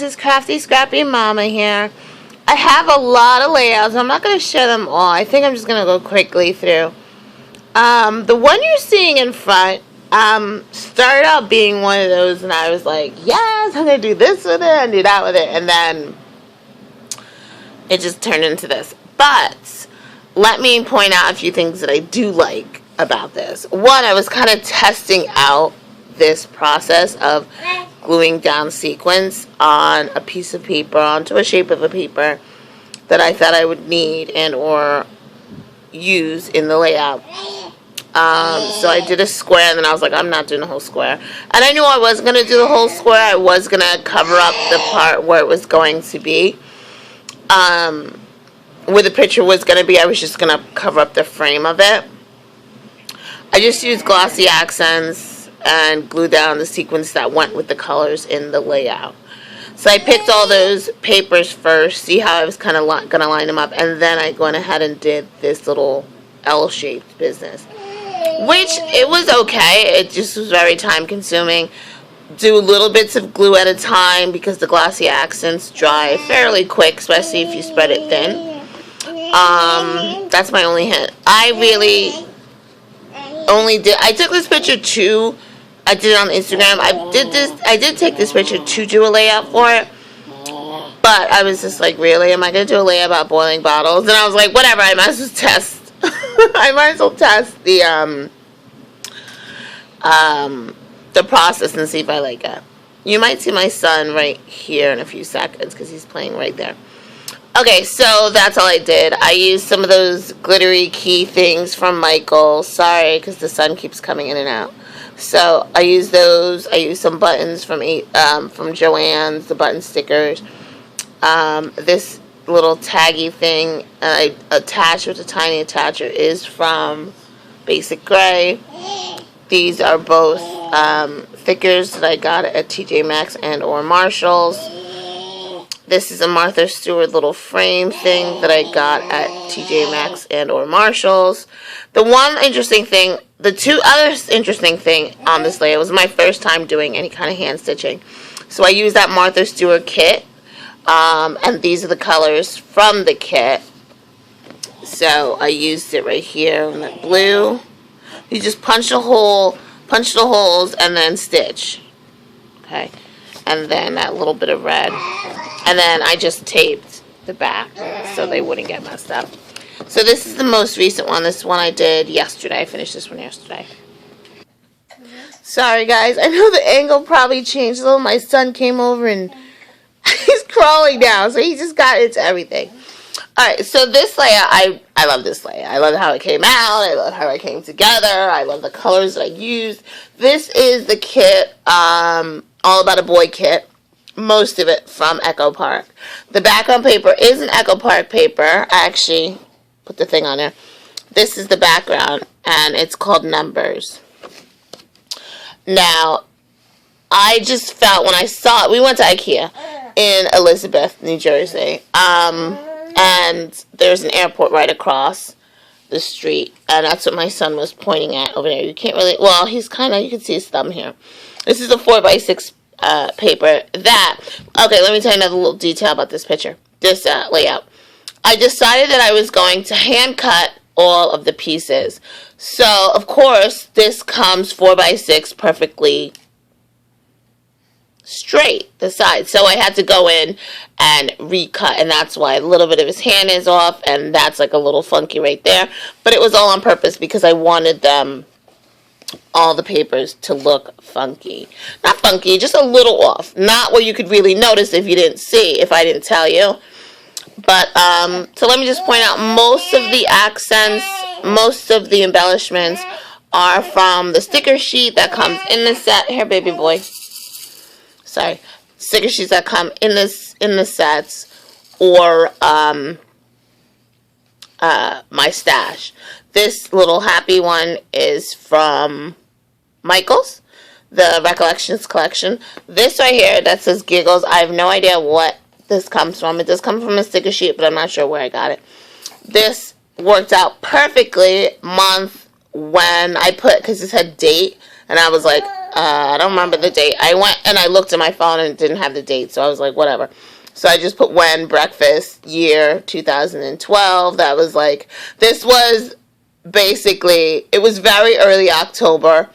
This is Crafty Scrappy Mama here. I have a lot of layouts. I'm not going to share them all. I think I'm just going to go quickly through. The one you're seeing in front started out being one of those, and I was like, yes, I'm going to do this with it and do that with it. And then it just turned into this. But let me point out a few things that I do like about this. One, I was kind of testing out this process of gluing down sequins on a piece of paper, onto a shape of a paper that I thought I would need and or use in the layout. So I did a square, and then I was like, I'm not doing the whole square. And I knew I wasn't going to do the whole square. I was going to cover up the part where it was going to be. Where the picture was going to be, I was just going to cover up the frame of it. I just used glossy accents and glued down the sequins that went with the colors in the layout. So I picked all those papers first, see how I was kind of going to line them up, and then I went ahead and did this little L-shaped business. Which, it was okay, it just was very time consuming. Do little bits of glue at a time because the glossy accents dry fairly quick, especially if you spread it thin. That's my only hint. I took this picture too. I did it on Instagram. I did take this picture to do a layout for it. But I was just like, really? Am I going to do a layout about boiling bottles? And I was like, whatever, I might as well test. I might as well test the process and see if I like it. You might see my son right here in a few seconds because he's playing right there. Okay, so that's all I did. I used some of those glittery key things from Michael. Sorry, because the sun keeps coming in and out. So I used those. I used some buttons from Joann's, the button stickers. This little taggy thing I attached with a tiny attacher is from Basic Gray. These are both thickers that I got at TJ Maxx and or Marshall's. This is a Martha Stewart little frame thing that I got at TJ Maxx and or Marshall's. The two other interesting thing on this layout was my first time doing any kind of hand stitching. So I used that Martha Stewart kit, and these are the colors from the kit. So I used it right here in that blue. You just punch the holes, and then stitch. Okay, and then that little bit of red. And then I just taped the back so they wouldn't get messed up. So this is the most recent one. This one I did yesterday. I finished this one yesterday. Sorry, guys. I know the angle probably changed a little. My son came over and he's crawling down. So he just got into everything. Alright, so this layout, I love this layout. I love how it came out. I love how it came together. I love the colors that I used. This is the kit, All About a Boy kit. Most of it from Echo Park. The background paper is an Echo Park paper. I actually put the thing on there. This is the background, and it's called Numbers. Now, I just felt when I saw it, we went to IKEA in Elizabeth, New Jersey, and there's an airport right across the street, and that's what my son was pointing at over there. You can't really, well, he's kind of, you can see his thumb here. This is a 4x6 paper. Okay, let me tell you another little detail about this picture, this layout. I decided that I was going to hand cut all of the pieces. So, of course, this comes 4x6 perfectly straight, the sides. So I had to go in and recut, and that's why a little bit of his hand is off, and that's like a little funky right there. But it was all on purpose because I wanted all the papers to look funky. Not funky, just a little off. Not where you could really notice if you didn't see, if I didn't tell you. But, so let me just point out, most of the accents, most of the embellishments are from the sticker sheet that comes in the set. Here, baby boy. Sorry. Sticker sheets that come in the sets, or, my stash. This little happy one is from Michael's, the Recollections collection. This right here that says Giggles, I have no idea what this comes from. It does come from a sticker sheet, but I'm not sure where I got it. This worked out perfectly month when I put, because it said date, and I was like, I don't remember the date. I went and I looked at my phone and it didn't have the date, so I was like, whatever. So I just put when breakfast year 2012. That was like, this was basically, it was very early October.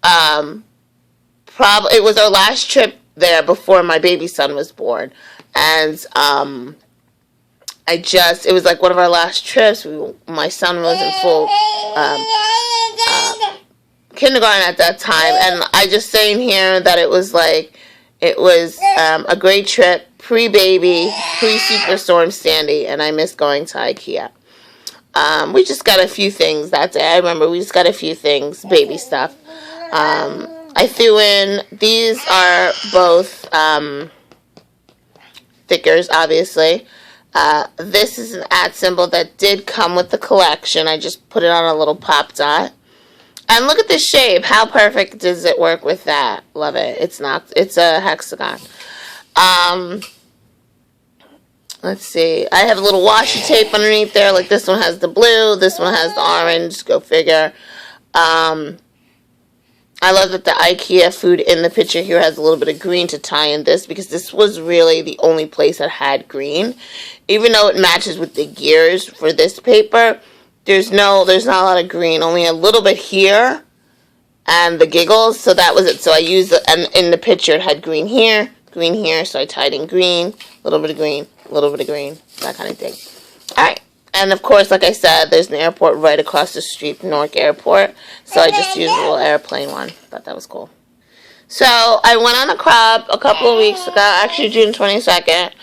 Probably it was our last trip there before my baby son was born, and it was like one of our last trips. My son was in full kindergarten at that time, and I just saying here that it was a great trip, pre-baby, pre-Superstorm Sandy, and I missed going to IKEA. We just got a few things that day. I remember we just got a few things, baby stuff. I threw in, these are both thickers, obviously. This is an @ symbol that did come with the collection. I just put it on a little pop dot. And look at the shape. How perfect does it work with that? Love it. It's a hexagon. Let's see. I have a little washi tape underneath there. Like this one has the blue. This one has the orange. Go figure. I love that the IKEA food in the picture here has a little bit of green to tie in this, because this was really the only place that had green. Even though it matches with the gears for this paper, there's not a lot of green, only a little bit here and the giggles. So that was it. So I used it, and in the picture it had green here, so I tied in green, a little bit of green, a little bit of green, that kind of thing. All right. And, of course, like I said, there's an airport right across the street, Newark Airport. So I just used a little airplane one. Thought that was cool. So I went on a crop a couple of weeks ago, actually June 22nd.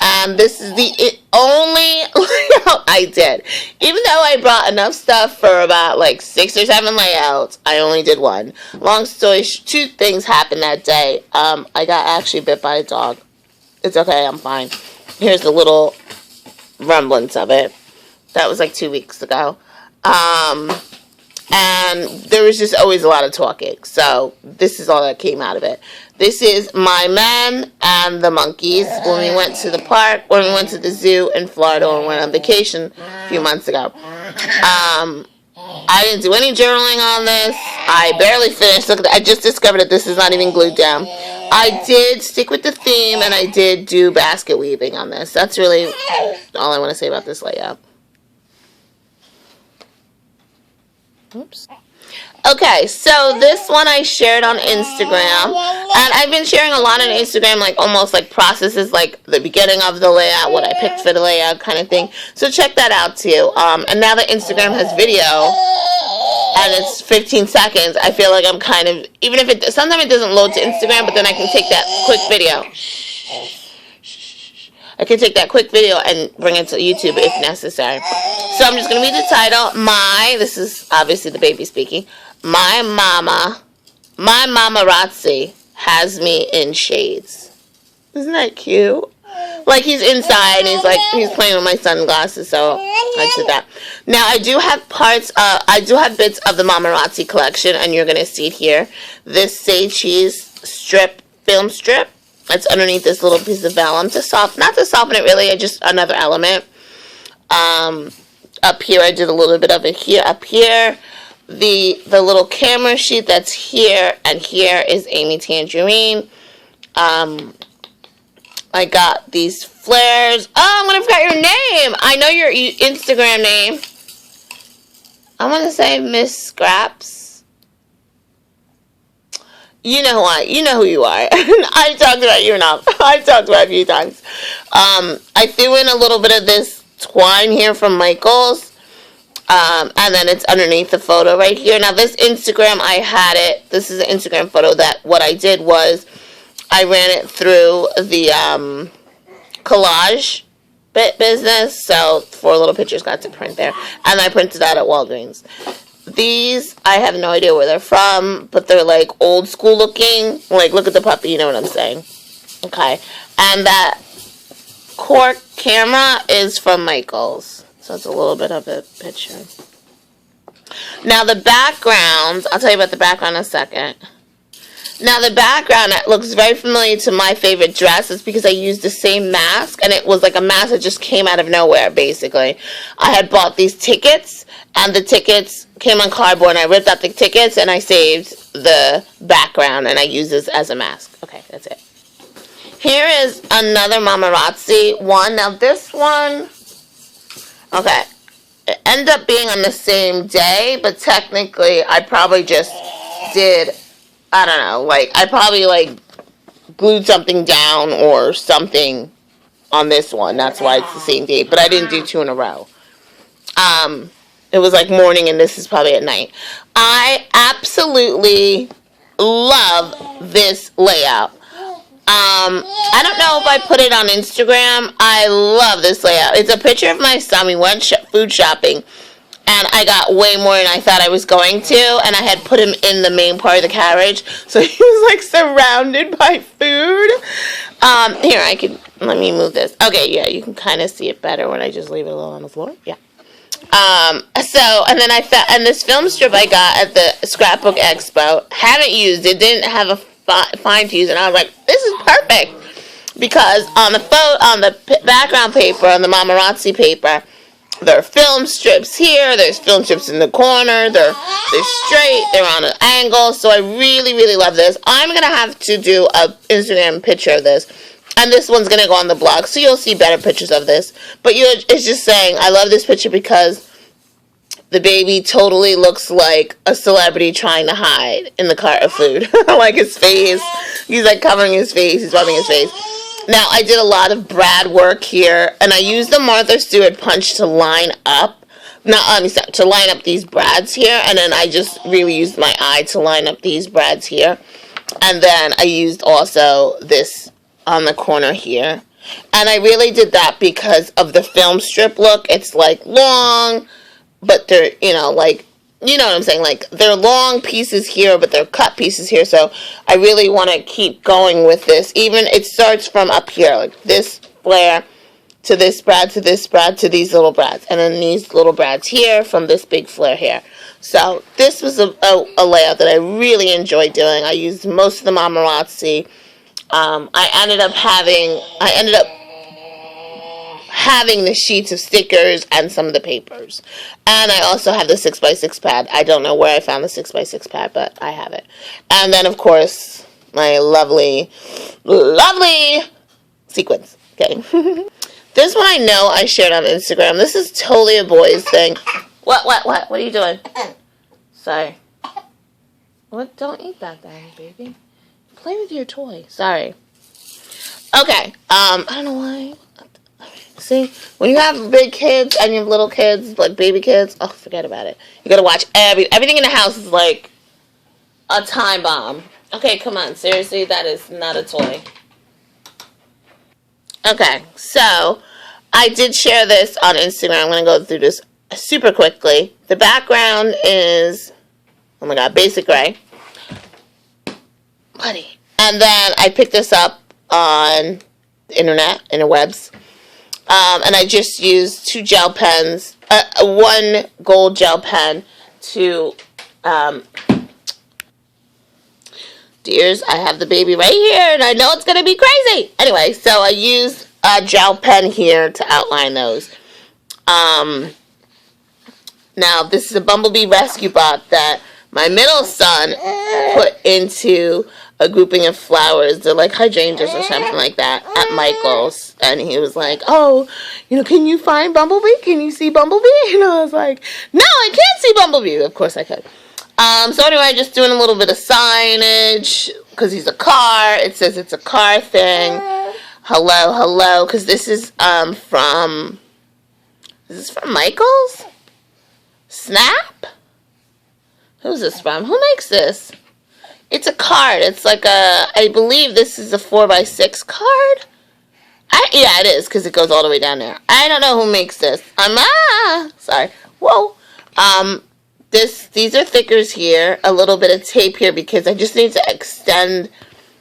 And this is the only layout I did. Even though I brought enough stuff for about like 6 or 7 layouts, I only did one. Long story short, 2 things happened that day. I got actually bit by a dog. It's okay, I'm fine. Here's the little remnants of it. That was like 2 weeks ago. And there was just always a lot of talking. So this is all that came out of it. This is my men and the monkeys when we went to the park, when we went to the zoo in Florida and went on vacation a few months ago. I didn't do any journaling on this. I barely finished. Look at that. I just discovered that this is not even glued down. I did stick with the theme, and I did do basket weaving on this. That's really all I want to say about this layout. Oops. Okay, so this one I shared on Instagram, and I've been sharing a lot on Instagram, like almost like processes, like the beginning of the layout, what I picked for the layout kind of thing. So check that out too. And now that Instagram has video, and it's 15 seconds, I feel like I'm kind of, even if sometimes it doesn't load to Instagram, but then I can take that quick video. I can take that quick video and bring it to YouTube if necessary. So I'm just going to read the title. This is obviously the baby speaking. My mamarazzi has me in shades. Isn't that cute? Like he's inside and he's playing with my sunglasses, so I did that. Now I do have bits of the Mamarazzi collection, and you're going to see it here. This Say Cheese film strip. It's underneath this little piece of vellum not to soften it really, just another element. Up here, I did a little bit of it here. Up here, the little camera sheet that's here, and here is Amy Tangerine. I got these flares. Oh, I'm going to forget your name. I know your Instagram name. I'm going to say Miss Scraps. You know who you are. I've talked about you enough. I've talked about it a few times. I threw in a little bit of this twine here from Michaels. And then it's underneath the photo right here. Now this Instagram, this is an Instagram photo that what I did was I ran it through the collage business. So 4 little pictures got to print there. And I printed that at Walgreens. These, I have no idea where they're from, but they're like old school looking. Like, look at the puppy, you know what I'm saying. Okay. And that cork camera is from Michaels. So it's a little bit of a picture. Now the background, I'll tell you about the background in a second. Now the background, it looks very familiar to my favorite dress. It's because I used the same mask, and it was like a mask that just came out of nowhere, basically. I had bought these tickets, and the tickets came on cardboard, and I ripped out the tickets, and I saved the background, and I use this as a mask. Okay, that's it. Here is another Mamarazzi one. Now this one, okay, it ended up being on the same day, but technically I probably just did, I don't know, like, I probably, like, glued something down or something on this one. That's why it's the same date, but I didn't do 2 in a row. It was like morning, and this is probably at night. I absolutely love this layout. I don't know if I put it on Instagram. I love this layout. It's a picture of my son. We went food shopping, and I got way more than I thought I was going to, and I had put him in the main part of the carriage, so he was like surrounded by food. Here, let me move this. Okay, yeah, you can kind of see it better when I just leave it a little on the floor. Yeah. And then and this film strip I got at the Scrapbook Expo, haven't used it, didn't have a fine to use, and I was like, this is perfect, because on the background paper, on the Mamarazzi paper, there are film strips here, there's film strips in the corner, they're straight, they're on an angle, so I really, really love this. I'm going to have to do an Instagram picture of this, and this one's going to go on the blog, so you'll see better pictures of this. But it's just saying, I love this picture because the baby totally looks like a celebrity trying to hide in the cart of food. Like his face, he's like covering his face, he's rubbing his face. Now, I did a lot of Brad work here, and I used the Martha Stewart punch to line up, to line up these Brads here, and then I just really used my eye to line up these Brads here. And then I used also this on the corner here. And I really did that because of the film strip look. It's like long, but they're, like, you know what I'm saying? Like, they're long pieces here, but they're cut pieces here. So I really want to keep going with this. Even it starts from up here, like this flare to this Brad, to this Brad, to these little Brads. And then these little Brads here from this big flare here. So this was a layout that I really enjoyed doing. I used most of the Mamarazzi. I ended up having the sheets of stickers and some of the papers. And I also have the 6x6 pad. I don't know where I found the 6x6 pad, but I have it. And then, of course, my lovely, lovely sequins. Okay. This one I know I shared on Instagram. This is totally a boys thing. What? What are you doing? Sorry. What? Don't eat that thing, baby. Play with your toy. Sorry. Okay. I don't know why. See, when you have big kids and you have little kids, like baby kids, oh, forget about it. You gotta watch everything in the house is like a time bomb. Okay, come on. Seriously, that is not a toy. Okay, so I did share this on Instagram. I'm gonna go through this super quickly. The background is, oh my god, basic gray. Buddy. And then I picked this up on the internet, interwebs. And I just used 2 gel pens, 1 gold gel pen to, dears, I have the baby right here, and I know it's going to be crazy. Anyway, so I used a gel pen here to outline those. Now, this is a Bumblebee Rescue Bot that my middle son put into a grouping of flowers. They're like hydrangeas or something like that at Michael's. And he was like, oh, can you find Bumblebee? Can you see Bumblebee? And I was like, no, I can't see Bumblebee. Of course I could. So anyway, just doing a little bit of signage because he's a car. It says it's a car thing. Hello. Because this is from Michael's? Snap? Who's this from? Who makes this? It's a card. It's like I believe this is a 4x6 card. Yeah, it is, because it goes all the way down there. I don't know who makes this. Sorry. Whoa. These are thickers here. A little bit of tape here, because I just need to extend,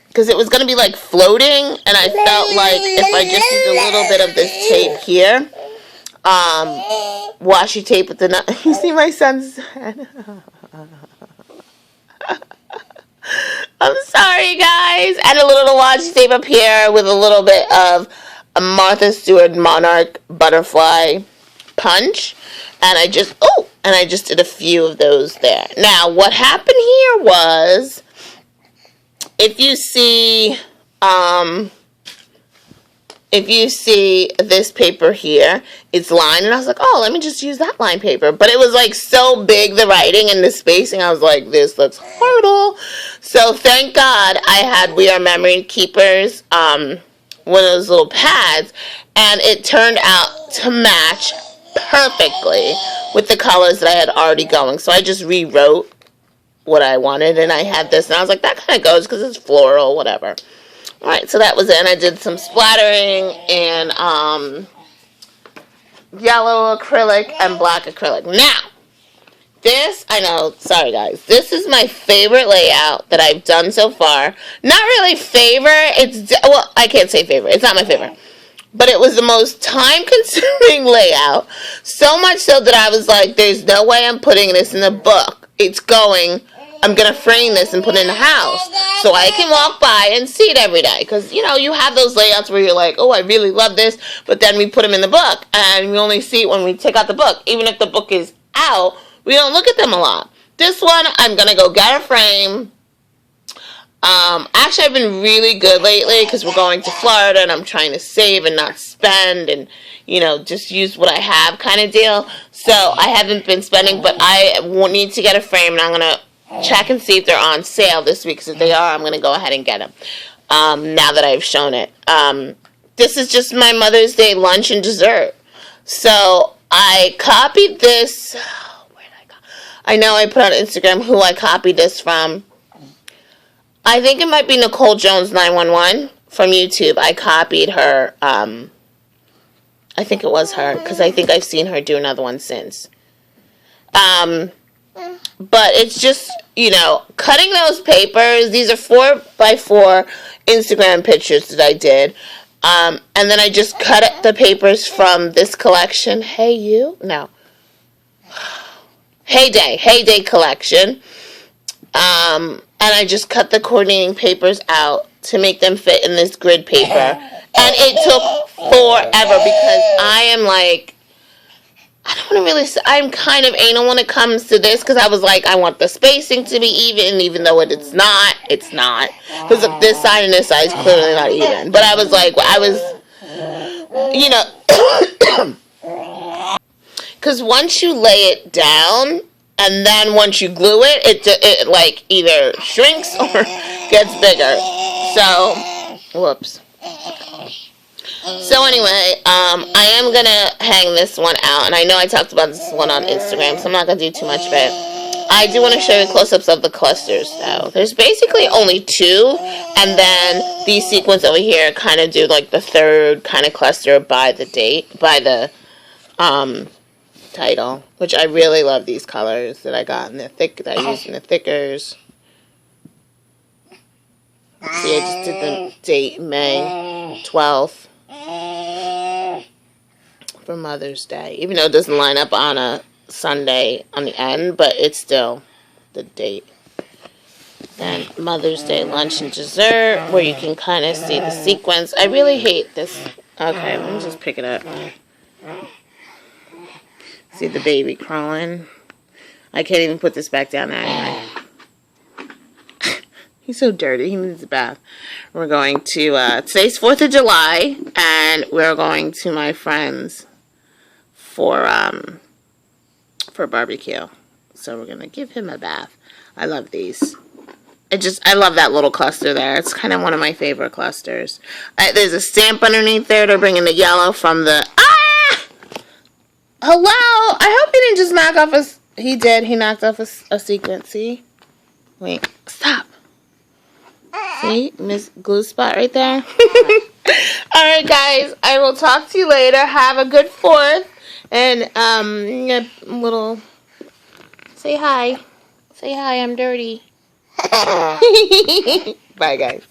because it was going to be like floating, and I felt like if I just used a little bit of this tape here, washi tape with the, you see my son's head? I'm sorry, guys. And a little washi tape up here with a little bit of a Martha Stewart Monarch butterfly punch, and I just did a few of those there. Now, what happened here was, if you see this paper here, it's lined, and I was like, oh, let me just use that line paper. But it was like so big, the writing and the spacing, I was like, this looks horrible. So thank God I had We Are Memory Keepers, one of those little pads, and it turned out to match perfectly with the colors that I had already going. So I just rewrote what I wanted, and I had this, and I was like, that kind of goes because it's floral, whatever. Alright, so that was it, and I did some splattering and yellow acrylic and black acrylic. Now, this, I know, sorry guys, this is my favorite layout that I've done so far. Not really favorite, well, I can't say favorite, it's not my favorite. But it was the most time-consuming layout, so much so that I was like, there's no way I'm putting this in the book. I'm going to frame this and put it in the house so I can walk by and see it every day. Because, you know, you have those layouts where you're like, oh, I really love this, but then we put them in the book, and we only see it when we take out the book. Even if the book is out, we don't look at them a lot. This one, I'm going to go get a frame. Actually, I've been really good lately because we're going to Florida, and I'm trying to save and not spend and, you know, just use what I have kind of deal. So I haven't been spending, but I need to get a frame, and I'm going to check and see if they're on sale this week. Because if they are, I'm going to go ahead and get them now that I've shown it. This is just my Mother's Day lunch and dessert. So I copied this. Where did I go? I know I put on Instagram who I copied this from. I think it might be Nicole Jones 911 from YouTube. I copied her. I think it was her because I think I've seen her do another one since. But it's just, you know, cutting those papers. These are 4x4 Instagram pictures that I did. And then I just cut the papers from this collection. Hey You? No. Heyday collection. And I just cut the coordinating papers out to make them fit in this grid paper. And it took forever because I am like, I don't want to really say, I'm kind of anal when it comes to this because I was like, I want the spacing to be even though it's not. It's not. Because this side and this side is clearly not even. But I was like, you know, because once you lay it down, and then once you glue it, it like either shrinks or gets bigger. So, whoops. So anyway, I am going to hang this one out. And I know I talked about this one on Instagram, so I'm not going to do too much of it. I do want to show you close-ups of the clusters, though. There's basically only two. And then these sequins over here kind of do like the third kind of cluster by the title, which I really love these colors that I got in the that I used in the thickers. See, I just did the date May 12th for Mother's Day, even though it doesn't line up on a Sunday on the end, but it's still the date. Then Mother's Day lunch and dessert, where you can kind of see the sequence. I really hate this. Okay, let me just pick it up. See the baby crawling. I can't even put this back down there anyway. He's so dirty. He needs a bath. We're going to, today's 4th of July, and we're going to my friend's for barbecue. So we're going to give him a bath. I love these. I love that little cluster there. It's kind of one of my favorite clusters. There's a stamp underneath there to bring in the yellow from the... Hello? I hope he didn't just knock off a... He did. He knocked off a sequence. See? Wait. Stop. See? Miss Glue spot right there. Alright, guys. I will talk to you later. Have a good 4th. And, a little... Say hi. Say hi. I'm dirty. Bye, guys.